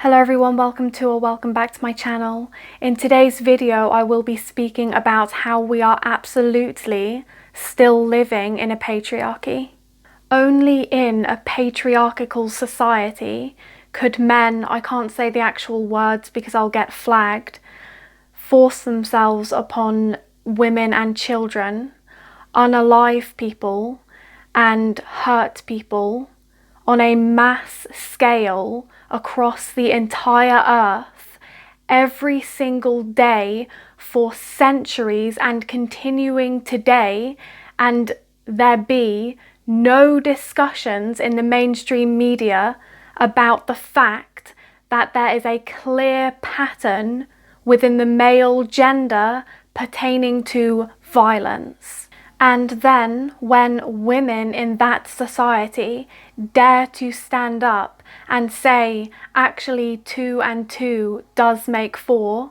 Hello everyone, welcome back to my channel. In today's video I will be speaking about how we are absolutely still living in a patriarchy. Only in a patriarchal society could men, I can't say the actual words because I'll get flagged, force themselves upon women and children, unalive people and hurt people on a mass scale across the entire earth every single day for centuries and continuing today, and there be no discussions in the mainstream media about the fact that there is a clear pattern within the male gender pertaining to violence. And then when women in that society dare to stand up and say, actually 2 and 2 does make 4,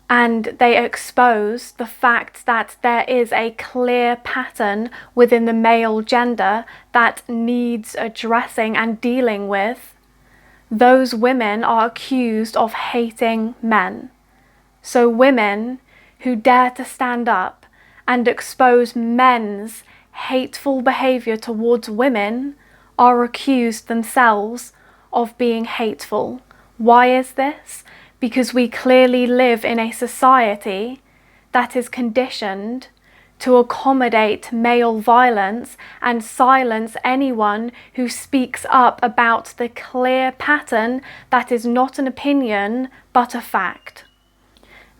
and they expose the fact that there is a clear pattern within the male gender that needs addressing and dealing with, those women are accused of hating men. So women who dare to stand up and expose men's hateful behaviour towards women are accused themselves of being hateful. Why is this? Because we clearly live in a society that is conditioned to accommodate male violence and silence anyone who speaks up about the clear pattern that is not an opinion but a fact.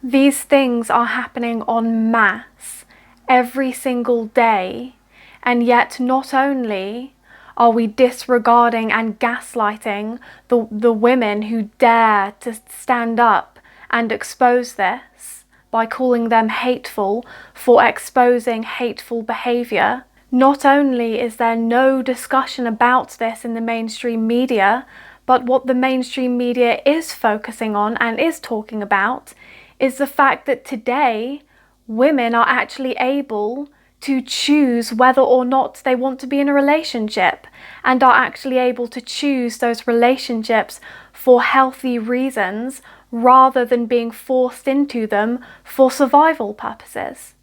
These things are happening en masse every single day, and yet not only are we disregarding and gaslighting the women who dare to stand up and expose this by calling them hateful for exposing hateful behaviour, not only is there no discussion about this in the mainstream media, but what the mainstream media is focusing on and is talking about is the fact that today women are actually able to choose whether or not they want to be in a relationship, and are actually able to choose those relationships for healthy reasons rather than being forced into them for survival purposes.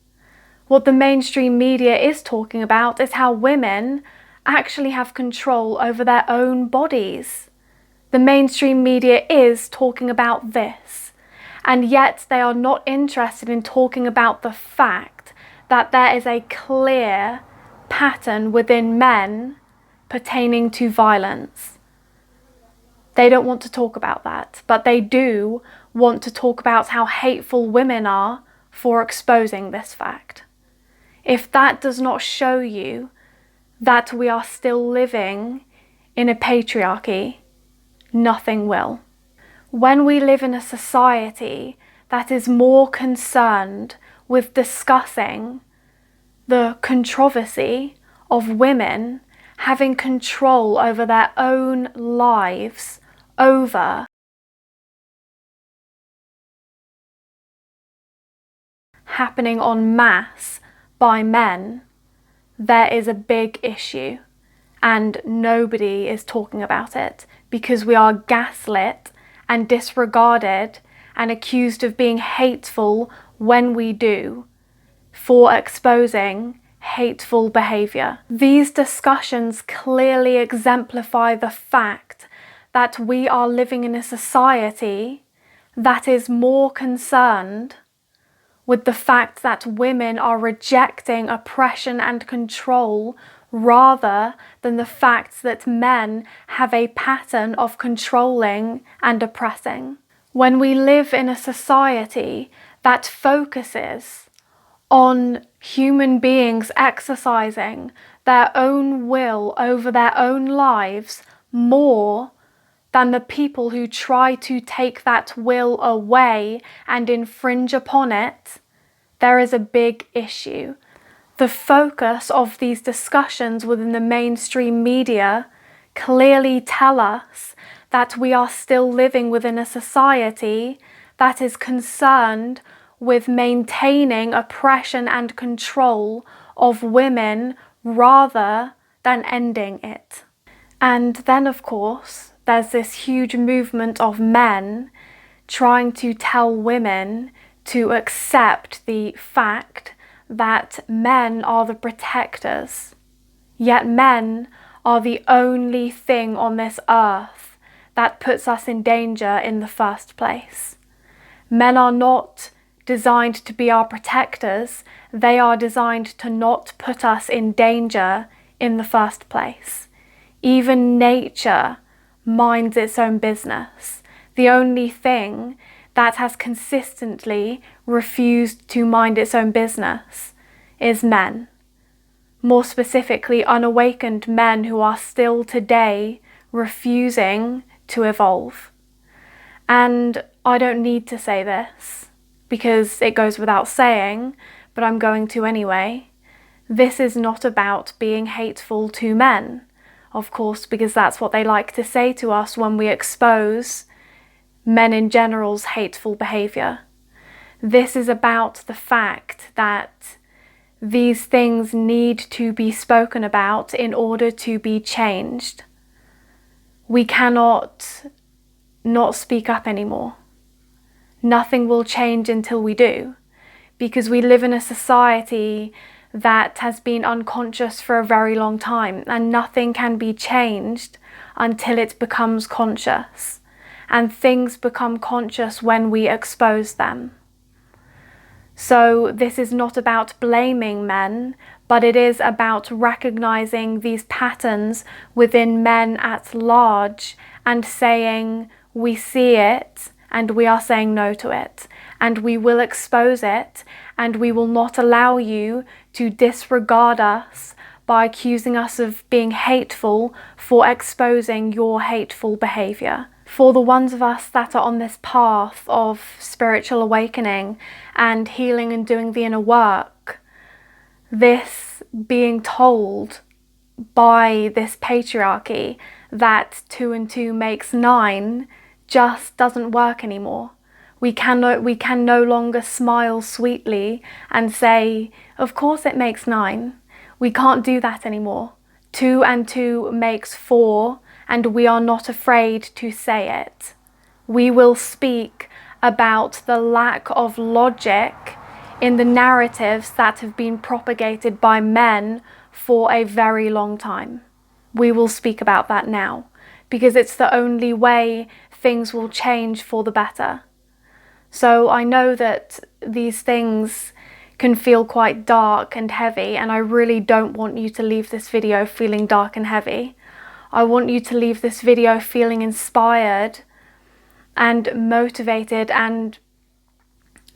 What the mainstream media is talking about is how women actually have control over their own bodies. The mainstream media is talking about this, and yet they are not interested in talking about the fact that there is a clear pattern within men pertaining to violence. They don't want to talk about that, but they do want to talk about how hateful women are for exposing this fact. If that does not show you that we are still living in a patriarchy, nothing will. When we live in a society that is more concerned with discussing the controversy of women having control over their own lives over happening en masse by men, there is a big issue, and nobody is talking about it because we are gaslit and disregarded and accused of being hateful when we do, for exposing hateful behaviour. These discussions clearly exemplify the fact that we are living in a society that is more concerned with the fact that women are rejecting oppression and control rather than the fact that men have a pattern of controlling and oppressing. When we live in a society that focuses on human beings exercising their own will over their own lives more than the people who try to take that will away and infringe upon it, there is a big issue. The focus of these discussions within the mainstream media clearly tell us that we are still living within a society that is concerned with maintaining oppression and control of women rather than ending it. And then, of course, there's this huge movement of men trying to tell women to accept the fact that men are the protectors. Yet men are the only thing on this earth that puts us in danger in the first place. Men are not designed to be our protectors. They are designed to not put us in danger in the first place. Even nature minds its own business. The only thing that has consistently refused to mind its own business is men. More specifically, unawakened men who are still today refusing to evolve. And I don't need to say this because it goes without saying, but I'm going to anyway. This is not about being hateful to men, of course, because that's what they like to say to us when we expose men in general's hateful behavior. This is about the fact that these things need to be spoken about in order to be changed. We cannot not speak up anymore. Nothing will change until we do, because we live in a society that has been unconscious for a very long time, and nothing can be changed until it becomes conscious. And things become conscious when we expose them. So this is not about blaming men, but it is about recognizing these patterns within men at large and saying, we see it and we are saying no to it, and we will expose it, and we will not allow you to disregard us by accusing us of being hateful for exposing your hateful behavior. For the ones of us that are on this path of spiritual awakening and healing and doing the inner work, this being told by this patriarchy that 2 and 2 makes 9 just doesn't work anymore. We can no longer smile sweetly and say, of course it makes 9. We can't do that anymore. 2 and 2 makes 4, and we are not afraid to say it. We will speak about the lack of logic in the narratives that have been propagated by men for a very long time. We will speak about that now, because it's the only way things will change for the better. So I know that these things can feel quite dark and heavy, and I really don't want you to leave this video feeling dark and heavy. I want you to leave this video feeling inspired and motivated and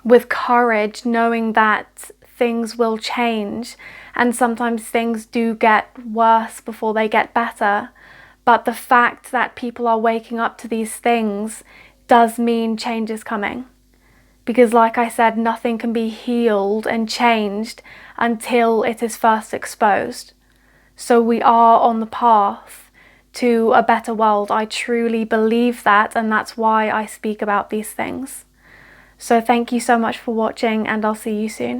with courage, knowing that things will change, and sometimes things do get worse before they get better. But the fact that people are waking up to these things does mean change is coming. Because like I said, nothing can be healed and changed until it is first exposed. So we are on the path to a better world. I truly believe that, and that's why I speak about these things. So thank you so much for watching, and I'll see you soon.